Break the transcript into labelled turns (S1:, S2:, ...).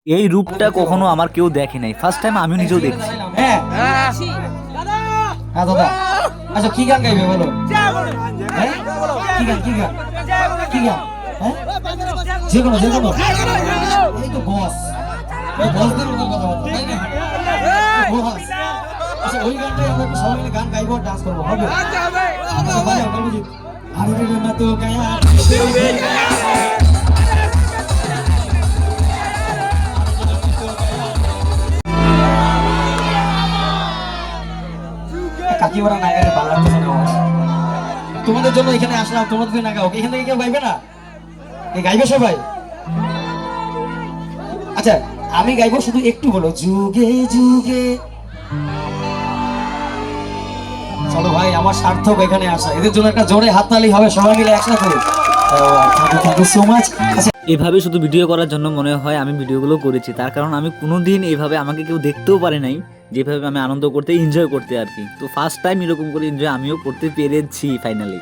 S1: এই রূপটা কখনো আমার কেউ দেখে নাই, ফার্স্ট টাইম আমিও নিজেও দেখছি।
S2: হ্যাঁ হ্যাঁ দাদা, আচ্ছা কি গান গাইবে বলো? হ্যাঁ? কি গান কি গান কি গান? হ্যাঁ যেগুলো যেগুলো এই তো বস, বসদের মতো কথা বলতো তাই না? বস, আচ্ছা ওই গানটাই আমরা একটু সবাই মিলে গান গাইবো আর ডান্স করবো, হবে? আচ্ছা বাজাও কর্মজিৎ। আরে রে না তো গায়া কাকিমারা না গাইলে ভালো লাগতেছে না আমার। তোমাদের জন্য এখানে আসলাম, তোমরা যদি না গাও এখান থেকে কেউ গাইবে না? এই গাইবে সবাই? আচ্ছা আমি গাইবো, শুধু একটু বলো যুগে যুগে। চলো ভাই, আমার সার্থক এখানে আসা, এদের জন্য একটা জোরে হাততালি হবে সবাই মিলে একসাথে। Thank you so much.
S1: এভাবে শুধু ভিডিও করার জন্য মনে হয় আমি ভিডিওগুলো করেছি, তার কারণ আমি কোনোদিন এইভাবে আমাকে কেউ দেখতেও পারে নাই যেভাবে আমি আনন্দ করতে এনজয় করতে আর কি। তো ফার্স্ট টাইম এরকম করে এনজয় আমিও করতে পেরেছি ফাইনালি।